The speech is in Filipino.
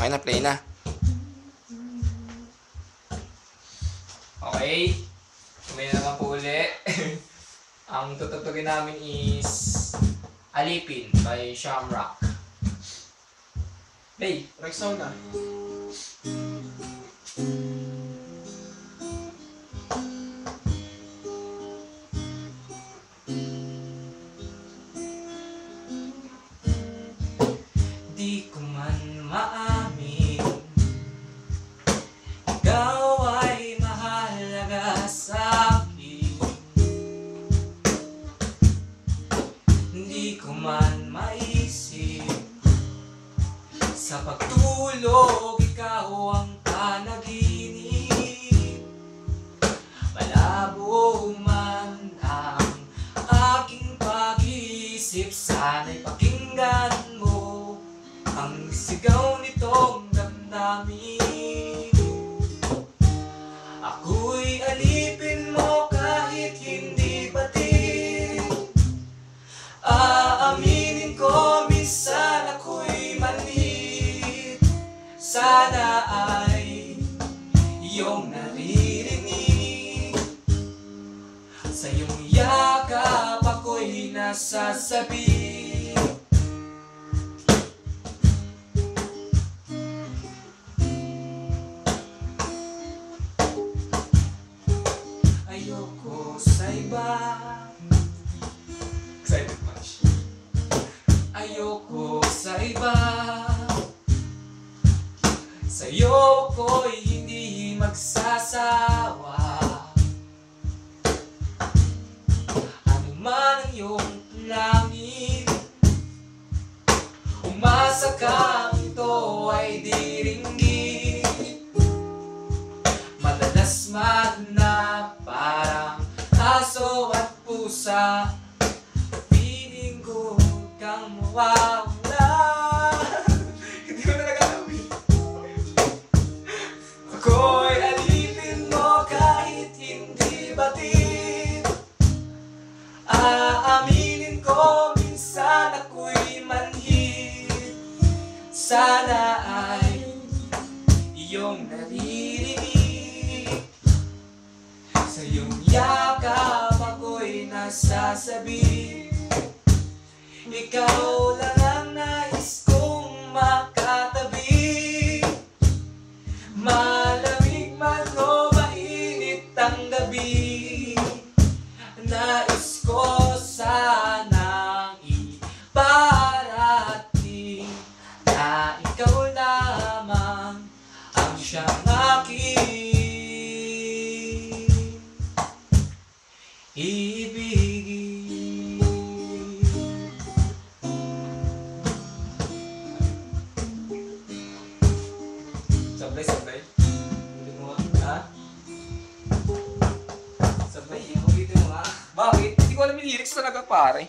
Okay na, play na. Okay. May na naman po uli. Ang tutugtugin namin is Alipin by Shamrock. Hey! Rexona. Di ko man maamin, ikaw ay mahalaga sa akin. Di ko man maisip, sa pagtulog ikaw ang panaginip. Malabo man ang aking pag-iisip, sana'y pakinggan mo ang sigaw nitong damdamin. Ako'y alipin mo kahit hindi batid. Aaminin ko minsan ako'y manhid. Sana ay iyong naririnig. Sa iyong yakap ako'y nasasabi. Ayoko sa iba. Excited much. Ayoko sa iba. Sa'yo ko'y hindi magsasawa. Ano man ang iyong langit, umasa kang ito ay diringgin. Madalas manap parang aso at pusa, piling ko kang mawawala. Hindi ko na nagagawin. Ako'y alipin mo kahit hindi batid. Aaminin ko minsan ako'y manhid. Sana ay iyong naririnig. Sa iyong yakap ako'y nasasabi. Ikaw lang ang nais kong makatabi. Malamig man o mainit ang gabi, nais ko sanang iparating na ikaw lamang ang siyang aking ibigin. Sabay. Ulit mo nga. Ha? Sabay, ulitin mo nga. Bakit? Hindi ko alam yung lyrics talaga, pare.